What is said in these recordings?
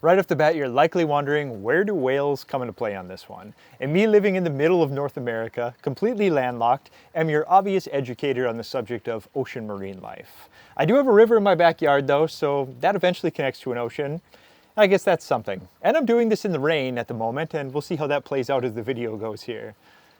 Right off the bat, you're likely wondering, where do whales come into play on this one? And me, living in the middle of North America, completely landlocked, am your obvious educator on the subject of ocean marine life. I do have a river in my backyard though, so that eventually connects to an ocean. I guess that's something. And I'm doing this in the rain at the moment, and we'll see how that plays out as the video goes here.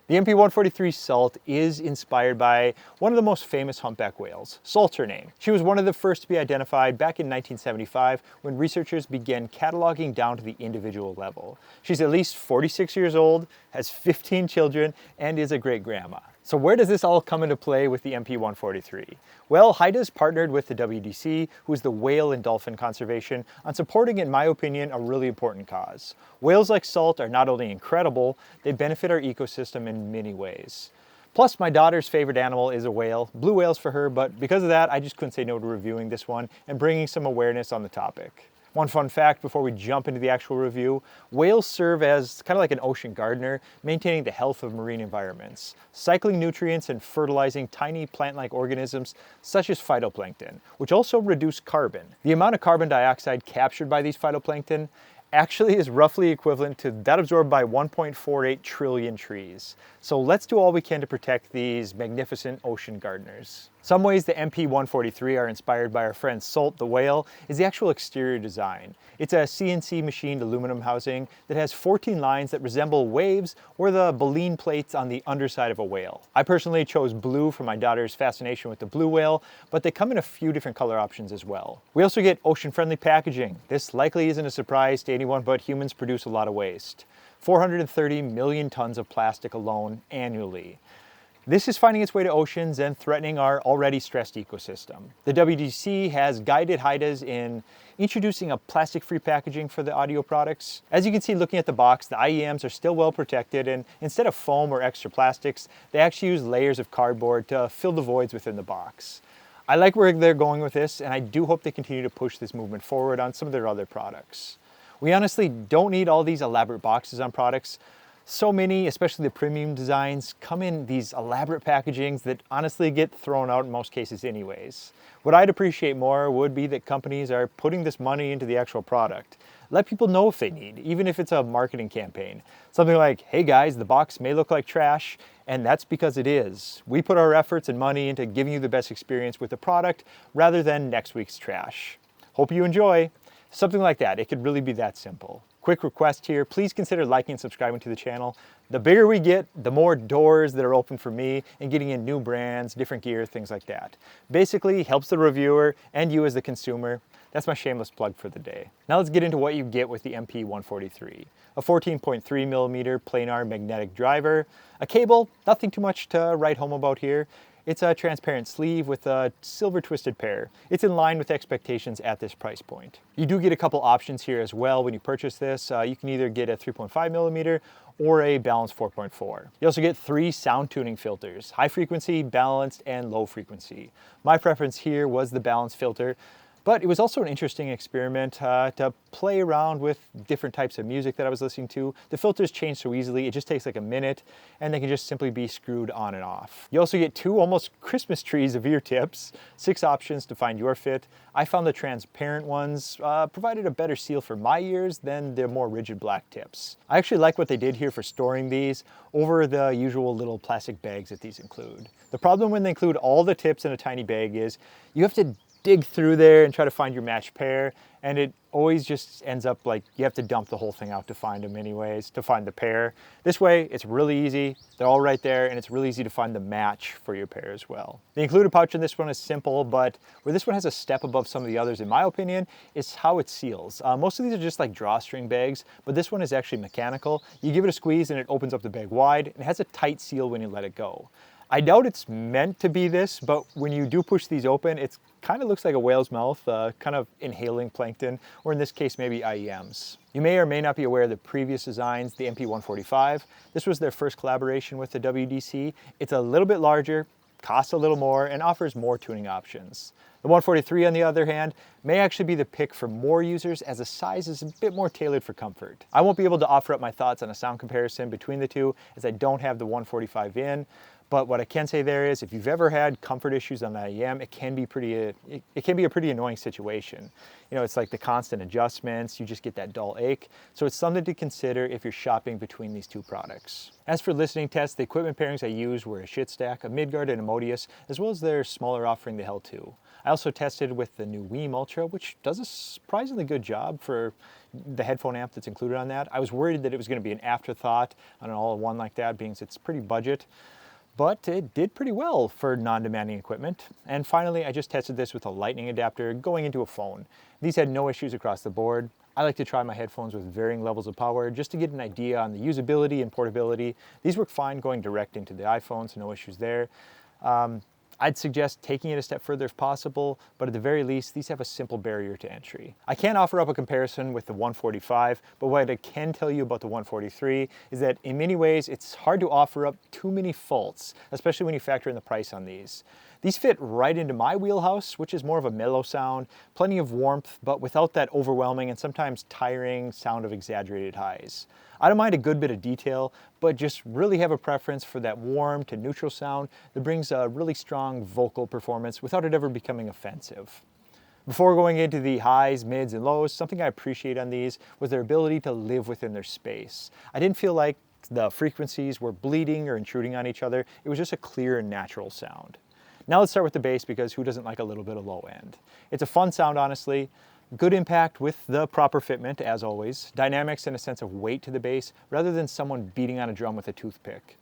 The MP143 Salt is inspired by one of the most famous humpback whales, Salt's her name. She was one of the first to be identified back in 1975 when researchers began cataloging down to the individual level. She's at least 46 years old, has 15 children, and is a great-grandma. So where does this all come into play with the MP143? Well, HIDIZS partnered with the WDC, who is the Whale and Dolphin Conservation, on supporting, in my opinion, a really important cause. Whales like Salt are not only incredible, they benefit our ecosystem in many ways. Plus, my daughter's favorite animal is a whale, blue whales for her, but because of that, I just couldn't say no to reviewing this one and bringing some awareness on the topic. One fun fact before we jump into the actual review, whales serve as kind of like an ocean gardener, maintaining the health of marine environments, cycling nutrients and fertilizing tiny plant-like organisms such as phytoplankton, which also reduce carbon. The amount of carbon dioxide captured by these phytoplankton actually is roughly equivalent to that absorbed by 1.48 trillion trees. So let's do all we can to protect these magnificent ocean gardeners. Some ways the MP143 are inspired by our friend Salt the whale is the actual exterior design. It's a CNC machined aluminum housing that has 14 lines that resemble waves or the baleen plates on the underside of a whale. I personally chose blue for my daughter's fascination with the blue whale, but they come in a few different color options as well. We also get ocean-friendly packaging. This likely isn't a surprise to anyone, but humans produce a lot of waste. 430 million tons of plastic alone annually. This is finding its way to oceans and threatening our already stressed ecosystem. The WDC has guided HIDIZS in introducing a plastic-free packaging for the audio products. As you can see looking at the box, the IEMs are still well protected, and instead of foam or extra plastics, they actually use layers of cardboard to fill the voids within the box. I like where they're going with this, and I do hope they continue to push this movement forward on some of their other products. We honestly don't need all these elaborate boxes on products. So many, especially the premium designs, come in these elaborate packagings that honestly get thrown out in most cases anyways. What I'd appreciate more would be that companies are putting this money into the actual product. Let people know if they need, even if it's a marketing campaign. Something like, hey guys, the box may look like trash, and that's because it is. We put our efforts and money into giving you the best experience with the product rather than next week's trash. Hope you enjoy. Something like that. It could really be that simple. Quick request here, please consider liking and subscribing to the channel. The bigger we get, the more doors that are open for me in getting in new brands, different gear, things like that. Basically, helps the reviewer and you as the consumer. That's my shameless plug for the day. Now let's get into what you get with the MP143. A 14.3mm planar magnetic driver, a cable, nothing too much to write home about here. It's a transparent sleeve with a silver twisted pair. It's in line with expectations at this price point. You do get a couple options here as well when you purchase this. You can either get a 3.5mm or a balanced 4.4. You also get 3 sound tuning filters, high frequency, balanced, and low frequency. My preference here was the balanced filter, but it was also an interesting experiment to play around with different types of music that I was listening to. The filters change so easily, it just takes like a minute, and they can just simply be screwed on and off. You also get 2 almost Christmas trees of ear tips, 6 options to find your fit. I found the transparent ones provided a better seal for my ears than the more rigid black tips. I actually like what they did here for storing these over the usual little plastic bags that these include. The problem when they include all the tips in a tiny bag is you have to dig through there and try to find your matched pair, and it always just ends up like you have to dump the whole thing out to find them anyways, to find the pair. This way, it's really easy. They're all right there, and it's really easy to find the match for your pair as well. The included pouch in this one is simple, but where this one has a step above some of the others, in my opinion, is how it seals. Most of these are just like drawstring bags, but this one is actually mechanical. You give it a squeeze and it opens up the bag wide, and it has a tight seal when you let it go. I doubt it's meant to be this, but when you do push these open, it kind of looks like a whale's mouth, kind of inhaling plankton, or in this case, maybe IEMs. You may or may not be aware of the previous designs, the MP145. This was their first collaboration with the WDC. It's a little bit larger, costs a little more, and offers more tuning options. The 143, on the other hand, may actually be the pick for more users as the size is a bit more tailored for comfort. I won't be able to offer up my thoughts on a sound comparison between the two as I don't have the 145 in, But what I can say there is, if you've ever had comfort issues on the IEM, it can be a pretty annoying situation. You know, it's like the constant adjustments, you just get that dull ache. So it's something to consider if you're shopping between these two products. As for listening tests, the equipment pairings I used were a Shitstack, a Midgard, and a Modius, as well as their smaller offering, the Hell 2. I also tested with the new WEEM Ultra, which does a surprisingly good job for the headphone amp that's included on that. I was worried that it was going to be an afterthought on an all-in-one like that, being it's pretty budget. But it did pretty well for non-demanding equipment. And finally, I just tested this with a lightning adapter going into a phone. These had no issues across the board. I like to try my headphones with varying levels of power just to get an idea on the usability and portability. These work fine going direct into the iPhone, so no issues there. I'd suggest taking it a step further if possible, but at the very least, these have a simple barrier to entry. I can't offer up a comparison with the 145, but what I can tell you about the 143 is that in many ways, it's hard to offer up too many faults, especially when you factor in the price on these. These fit right into my wheelhouse, which is more of a mellow sound, plenty of warmth, but without that overwhelming and sometimes tiring sound of exaggerated highs. I don't mind a good bit of detail, but just really have a preference for that warm to neutral sound that brings a really strong vocal performance without it ever becoming offensive. Before going into the highs, mids, and lows, something I appreciate on these was their ability to live within their space. I didn't feel like the frequencies were bleeding or intruding on each other. It was just a clear and natural sound. Now let's start with the bass, because who doesn't like a little bit of low end? It's a fun sound, honestly. Good impact with the proper fitment, as always. Dynamics and a sense of weight to the bass, rather than someone beating on a drum with a toothpick.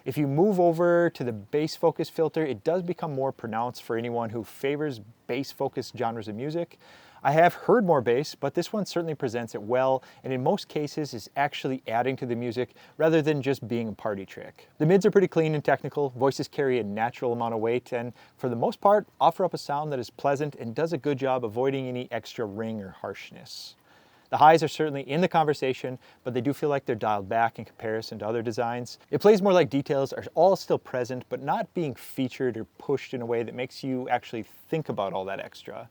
If you move over to the bass focus filter, it does become more pronounced for anyone who favors bass focused genres of music. I have heard more bass, but this one certainly presents it well, and in most cases is actually adding to the music rather than just being a party trick. The mids are pretty clean and technical, voices carry a natural amount of weight, and for the most part, offer up a sound that is pleasant and does a good job avoiding any extra ring or harshness. The highs are certainly in the conversation, but they do feel like they're dialed back in comparison to other designs. It plays more like details are all still present, but not being featured or pushed in a way that makes you actually think about all that extra.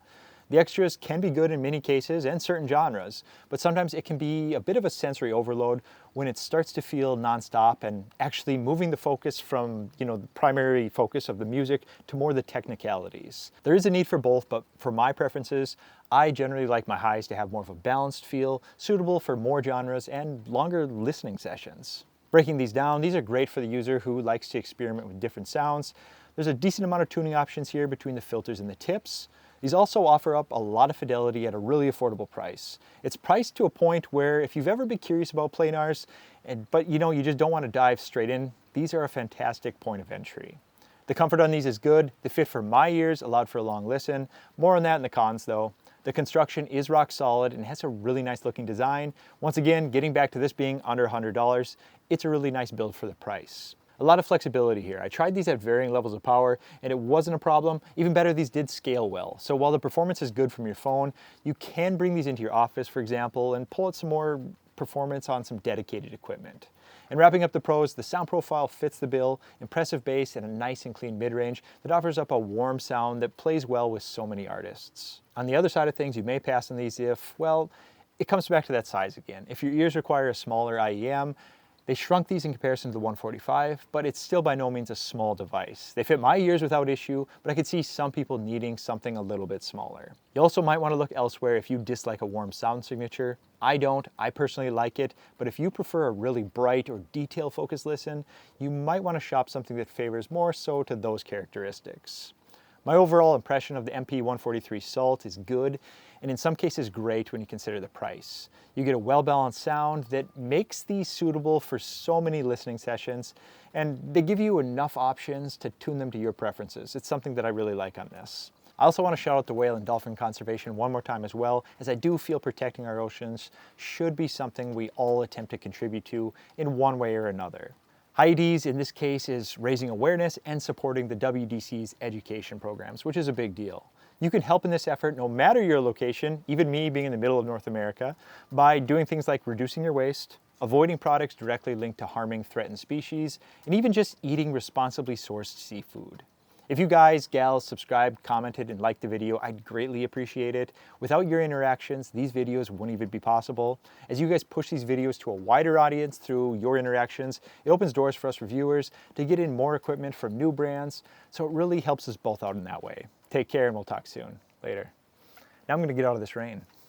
The extras can be good in many cases and certain genres, but sometimes it can be a bit of a sensory overload when it starts to feel nonstop and actually moving the focus from, the primary focus of the music to more the technicalities. There is a need for both, but for my preferences, I generally like my highs to have more of a balanced feel, suitable for more genres and longer listening sessions. Breaking these down, these are great for the user who likes to experiment with different sounds. There's a decent amount of tuning options here between the filters and the tips. These also offer up a lot of fidelity at a really affordable price. It's priced to a point where if you've ever been curious about Planars, but you just don't want to dive straight in, these are a fantastic point of entry. The comfort on these is good. The fit for my ears allowed for a long listen. More on that in the cons though. The construction is rock solid and has a really nice looking design. Once again, getting back to this being under $100, it's a really nice build for the price. A lot of flexibility here. I tried these at varying levels of power and it wasn't a problem. Even better, these did scale well. So while the performance is good from your phone, you can bring these into your office, for example, and pull out some more performance on some dedicated equipment. And wrapping up the pros, the sound profile fits the bill, impressive bass and a nice and clean mid-range that offers up a warm sound that plays well with so many artists. On the other side of things, you may pass on these if, well, it comes back to that size again. If your ears require a smaller IEM, they shrunk these in comparison to the 145, but it's still by no means a small device. They fit my ears without issue, but I could see some people needing something a little bit smaller. You also might want to look elsewhere if you dislike a warm sound signature. I don't, I personally like it, but if you prefer a really bright or detail-focused listen, you might want to shop something that favors more so to those characteristics. My overall impression of the MP143 Salt is good, and in some cases great when you consider the price. You get a well-balanced sound that makes these suitable for so many listening sessions, and they give you enough options to tune them to your preferences. It's something that I really like on this. I also want to shout out the whale and dolphin conservation one more time as well, as I do feel protecting our oceans should be something we all attempt to contribute to in one way or another. HIDIZS in this case is raising awareness and supporting the WDC's education programs, which is a big deal. You can help in this effort no matter your location, even me being in the middle of North America, by doing things like reducing your waste, avoiding products directly linked to harming threatened species, and even just eating responsibly sourced seafood. If you guys, gals, subscribed, commented, and liked the video, I'd greatly appreciate it. Without your interactions, these videos wouldn't even be possible. As you guys push these videos to a wider audience through your interactions, it opens doors for us reviewers to get in more equipment from new brands, so it really helps us both out in that way. Take care, and we'll talk soon. Later. Now I'm going to get out of this rain.